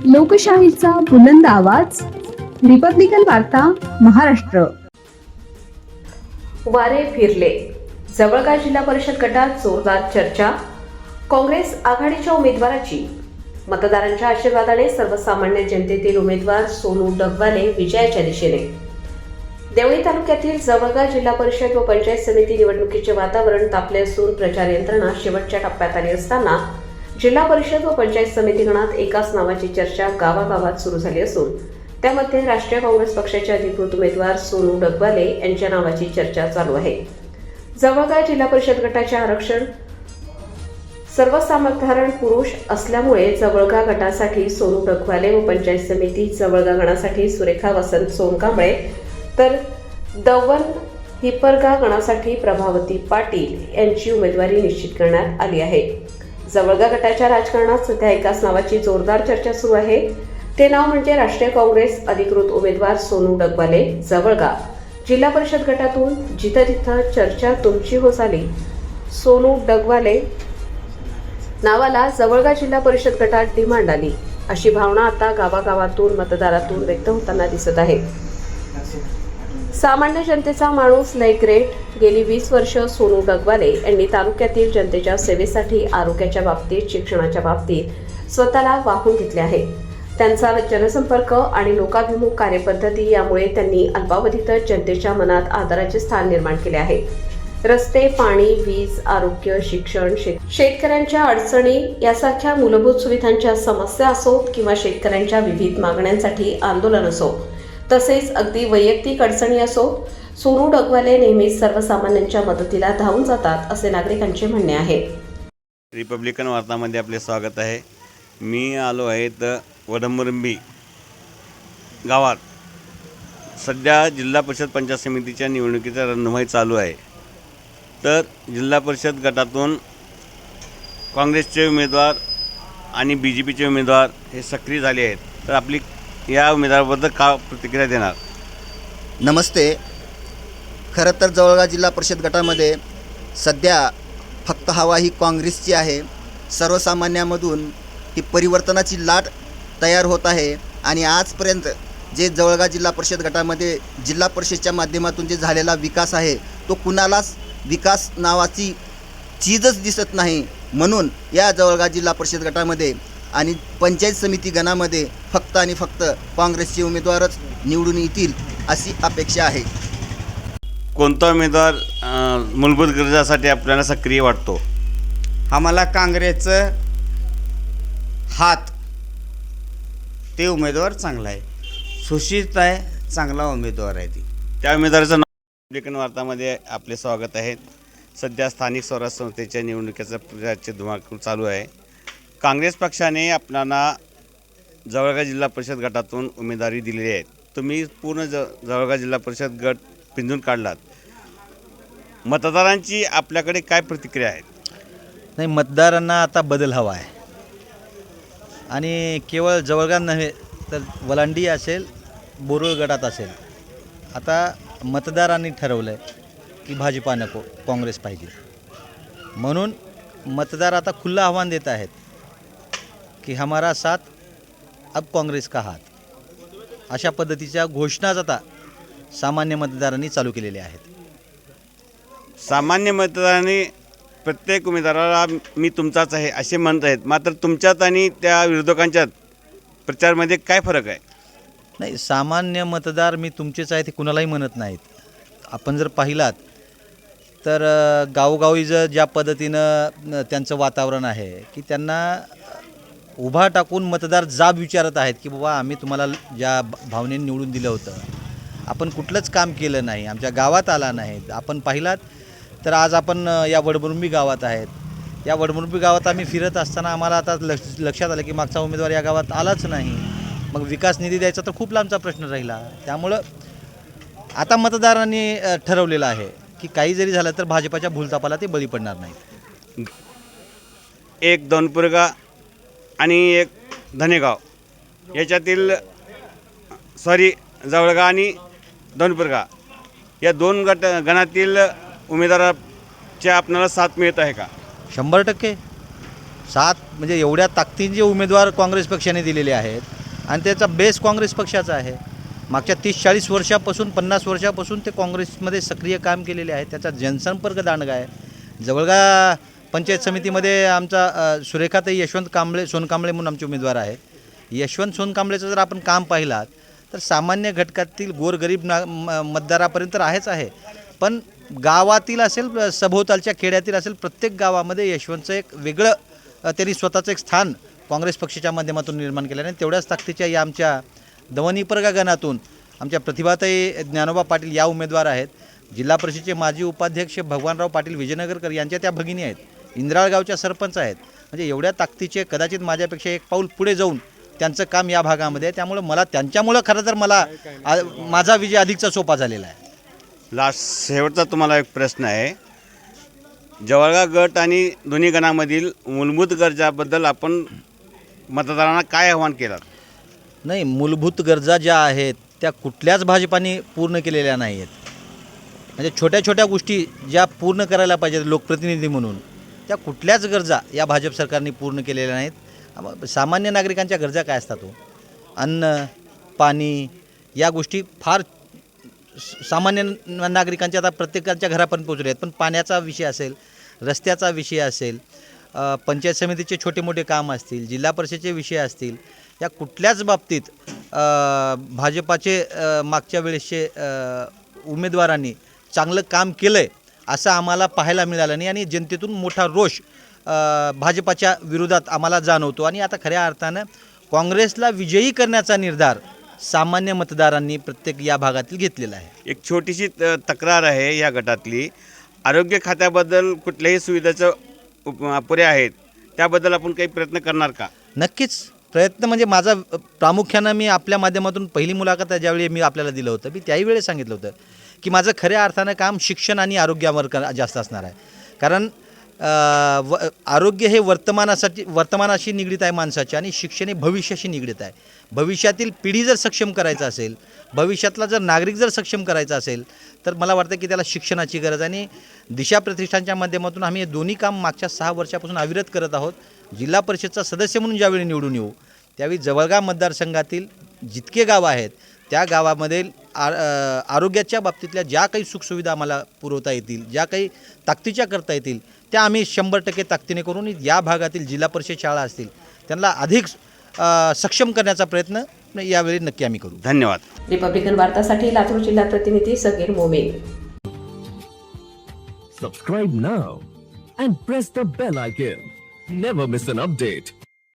लोकशाहीचा बुलंद आवाज, रिपब्लिकन वार्ता, महाराष्ट्र। वारे फिरले। जवळगा जिल्हा परिषद गटात जोरदार चर्चा। काँग्रेस आघाडीच्या उमेदवाराची मतदारांच्या आशीर्वादाने सर्वसामान्य जनतेतील उमेदवार सोनू डगवाले विजयाच्या दिशेने। देवळी तालुक्यातील जवळगा जिल्हा परिषद व पंचायत समिती निवडणुकीचे वातावरण तापले असून प्रचार यंत्रणा शेवटच्या टप्प्यात आली असताना जिल्हा परिषद व पंचायत समिती गणात एकाच नावाची चर्चा गावागावात सुरू झाली असून त्यामध्ये राष्ट्रीय काँग्रेस पक्षाचे अधिकृत उमेदवार सोनू डगवाले यांच्या नावाची चर्चा चालू आहे। जवळगा जिल्हा परिषद गटाचे आरक्षण सर्वसाधारण पुरुष असल्यामुळे जवळगा गटासाठी सोनू डगवाले व पंचायत समिती जवळगा गणासाठी सुरेखा वसंत सोनकांबळे तर दवण हिप्परगा गणासाठी प्रभावती पाटील यांची उमेदवारी निश्चित करण्यात आली आहे। जवळगा गटाच्या राजकारणात सध्या एकाच नावाची जोरदार चर्चा सुरू आहे। ते नाव म्हणजे राष्ट्रीय काँग्रेस अधिकृत उमेदवार सोनू डगवाले। जवळगा जिल्हा परिषद गटातून जिथं तिथं चर्चा तुमची हो झाली। सोनू डगवाले नावाला जवळगा जिल्हा परिषद गटात डिमांड आली, अशी भावना आता गावागावातून मतदारातून व्यक्त होताना दिसत आहे। सामान्य जनतेचा माणूस लय ग्रेट। गेली 20 वर्ष सोनू डगवाले यांनी तालुक्यातील जनतेच्या सेवेसाठी आरोग्याच्या बाबतीत, शिक्षणाच्या बाबतीत स्वतःला वाहून घेतले आहे। त्यांचा जनसंपर्क आणि लोकाभिमुख कार्यपद्धती यामुळे त्यांनी अल्पावधीतच जनतेच्या मनात आदराचे स्थान निर्माण केले आहे। रस्ते, पाणी, वीज, आरोग्य, शिक्षण, शेतकऱ्यांच्या अडचणी यासारख्या मूलभूत सुविधांच्या समस्या असोत किंवा शेतकऱ्यांच्या विविध मागण्यांसाठी आंदोलन असो, तसेच अगदी वैयक्तिक अडचणी असो, सोनू डगवाले नेहमीच सर्वसामान्यांच्या मदतीला धावून जातात, असे नागरिकांचे म्हणणे आहे। रिपब्लिकन वार्तामध्ये आपले स्वागत आहे। मी आलो आहे तर वडंबरंबी गावात सध्या जिल्हा परिषद पंचायत समितीच्या निवडणुकीचा रणधुमाळी चालू आहे। तर जिल्हा परिषद गटातून काँग्रेसचे उमेदवार आणि BJPचे उमेदवार हे सक्रिय झाले आहेत। तर आपली या उमेदवाराबद्दल का प्रतिक्रिया देणार? नमस्ते। खरं तर जवळगा जिल्हा परिषद गटामध्ये सध्या फक्त हवा ही काँग्रेसची आहे। सर्वसामान्यामधून ही परिवर्तनाची लाट तयार होत आहे आणि आजपर्यंत जे जवळगा जिल्हा परिषद गटामध्ये जिल्हा परिषदच्या माध्यमातून जे झालेला विकास आहे तो कुणालाच विकास नावाची चीजच दिसत नाही। म्हणून या जवळगा जिल्हा परिषद गटामध्ये आणि पंचायत समिती गणामध्ये फक्त आणि फक्त काँग्रेसचे उमेदवारच निवडून येतील अशी अपेक्षा आहे। कोणता उमेदवार मूलभूत गरजासाठी आपल्याला सक्रिय वाटतो? आम्हाला काँग्रेसचं हात ते उमेदवार चांगला आहे, सुशिक्षित आहे, चांगला उमेदवार आहे ती। त्या उमेदवाराचं नाव रिपब्लिकन वार्तामध्ये आपले स्वागत आहे। सध्या स्थानिक स्वराज्य संस्थेच्या निवडणुकीचा प्रचाराची धुमाकूळ चालू आहे। काँग्रेस पक्षाने आपल्याला जवळगा जिल्हा परिषद गटातून उमेदवारी दिलेली आहे। तुम्ही पूर्ण जवळगा जिल्हा परिषद गट पिंजून काढलात। मतदारांची आपल्याकडे काय प्रतिक्रिया आहे? नाही, मतदारांना आता बदल हवा आहे आणि केवळ जवळगा नव्हे तर वलांडी असेल, बोरुळ गटात असेल, आता मतदारांनी ठरवलं आहे की भाजपा नको, काँग्रेस पाहिजे। म्हणून मतदार आता खुलं आव्हान देत आहेत की हमारा साथ अब काँग्रेस का हात, अशा पद्धतीच्या घोषणाच आता सामान्य मतदारांनी चालू केलेल्या आहेत। सामान्य मतदारांनी प्रत्येक उमेदवाराला मी तुमचाच आहे असे म्हणत आहेत, मात्र तुमच्यात आणि त्या विरोधकांच्यात प्रचारमध्ये काय फरक आहे? नाही, सामान्य मतदार मी तुमचेच आहे ते कुणालाही म्हणत नाहीत। आपण जर पाहिलात तर गावोगावी ज्या पद्धतीनं त्यांचं वातावरण आहे की त्यांना उभा टाकून मतदार जाब विचारत आहेत की बाबा आम्ही तुम्हाला ज्या भावनेने निवडून दिलं होतं, आपण कुठलंच काम केलं नाही, आमच्या गावात आला नाही। आपण पाहिलात तर आज आपण या वडमुरुंबी गावात आहेत। या वडमुरुंबी गावात आम्ही फिरत असताना आम्हाला आता लक्षात आलं की मागचा उमेदवार या गावात आलाच नाही। मग विकास निधी द्यायचा तर खूप लांबचा प्रश्न राहिला। त्यामुळं आता मतदारांनी ठरवलेलं आहे की काही जरी झालं तर भाजपाच्या भूलथापाला ते बळी पडणार नाहीत। एक दोनपुरगा आणि एक धनेगाव याच्यातील जवळगा आणि दोनपुरगा या दोन गणातील उमेदवाराच्या आपल्याला साथ मिळत आहे का? 100% म्हणजे एवढ्या ताकदीचे उमेदवार काँग्रेस पक्षाने दिलेले आहेत आणि त्याचा बेस काँग्रेस पक्षाचा आहे. मागच्या 30-40 वर्षापासून 50 वर्षापासून ते काँग्रेसमध्ये सक्रिय काम केलेले आहे. त्याचा जनसंपर्क दांडगा आहे. जवळगा पंचायत समितीमध्ये आमचा सुरेखाताई यशवंत सोनकांबळे म्हणून आमचे उमेदवार आहेत. यशवंत सोनकांबळेचं जर आपण काम पाहिलात तर सामान्य घटकातील गोरगरीब मतदारापर्यंत आहेच आहे, पण गावातील असेल, सभोवतालच्या खेड्यातील असेल, प्रत्येक गावामध्ये यशवंतचं एक वेगळं त्यांनी स्वतःचं एक स्थान काँग्रेस पक्षाच्या माध्यमातून निर्माण केलं आणि तेवढ्याच ताकदीच्या या आमच्या दवण हिप्परगा गणातून आमच्या प्रतिभाताई ज्ञानोबा पाटील या उमेदवार आहेत. जिल्हा परिषदेचे माजी उपाध्यक्ष भगवानराव पाटील विजयनगरकर यांच्या त्या भगिनी आहेत. इंद्राळगावच्या सरपंच आहेत. म्हणजे एवढ्या ताकदीचे कदाचित माझ्यापेक्षा एक पाऊल पुढे जाऊन त्यांचं काम या भागामध्ये आहे. त्यामुळं त्यांच्यामुळं खरं तर माझा विजय अधिकचा सोपा झालेला आहे. शेवटचा तुम्हाला एक प्रश्न आहे. जवळगा गट आणि दोन्ही गणामधील मूलभूत गरजाबद्दल आपण मतदारांना काय आव्हान केलं? नाही, मूलभूत गरजा ज्या आहेत त्या कुठल्याच भाजपाने पूर्ण केलेल्या नाही आहेत. म्हणजे छोट्या छोट्या गोष्टी ज्या पूर्ण करायला पाहिजेत लोकप्रतिनिधी म्हणून, त्या कुठल्याच गरजा या भाजप सरकारने पूर्ण केलेल्या नाहीत. सामान्य नागरिकांच्या गरजा काय असतात? अन्न, पाणी या गोष्टी फार सामान्य नागरिकांच्या आता प्रत्येकाच्या घरापर्यंत पोहोचले आहेत. पण पाण्याचा विषय असेल, रस्त्याचा विषय असेल, पंचायत समितीचे छोटे मोठे काम असतील, जिल्हा परिषदेचे विषय असतील, या कुठल्याच बाबतीत भाजपाचे मागच्या वेळेसचे उमेदवारांनी चांगलं काम केलं आहे असं आम्हाला पाहायला मिळालं नाही आणि जनतेतून मोठा रोष भाजपाच्या विरोधात आम्हाला जाणवतो. आणि आता खऱ्या अर्थानं काँग्रेसला विजयी करण्याचा निर्धार सामान्य मतदारांनी प्रत्येक या भागातील घेतलेला आहे. एक छोटीशी तक्रार आहे या गटातली. आरोग्य खात्याबद्दल कुठल्याही सुविधाचं अपुऱ्या आहेत, त्याबद्दल आपण काही प्रयत्न करणार का? नक्कीच प्रयत्न. म्हणजे माझा प्रामुख्यानं मी आपल्या माध्यमातून पहिली मुलाखत ज्यावेळी मी आपल्याला दिलं होतं, मी त्याही वेळेस सांगितलं होतं की माझं खऱ्या अर्थानं काम शिक्षण आणि आरोग्यावर जास्त असणार आहे. कारण आरोग्य हे वर्तमानाशी निगडीत आहे माणसाच्या, आणि शिक्षण हे भविष्याशी निगडीत आहे. भविष्यातील पिढी जर सक्षम करायचं असेल, भविष्यातला जर नागरिक जर सक्षम करायचा असेल, तर मला वाटतं की त्याला शिक्षणाची गरज आहे. आणि दिशा प्रतिष्ठानच्या माध्यमातून आम्ही हे दोन्ही काम मागच्या 6 वर्षापासून अविरत करत आहोत. जिल्हा परिषदचा सदस्य म्हणून ज्यावेळी निवडून येऊ त्यावेळी जवळगा मतदारसंघातील जितके गावं आहेत त्या गावामध्ये आरोग्याच्या बाबतीतल्या ज्या काही सुखसुविधा आम्हाला पुरवता येतील, ज्या काही ताकदीच्या करता येतील, त्या आम्ही 100% ताकदीने करून या भागातील जिल्हा परिषद शाळा असतील त्यांना अधिक सक्षम करण्याचा प्रयत्न यावेळी नक्की आम्ही करू. धन्यवाद. रिपब्लिकन वार्तासाठी लातूर जिल्हा प्रतिनिधी Sagir Momin. Subscribe now and press the bell icon. Never miss an update.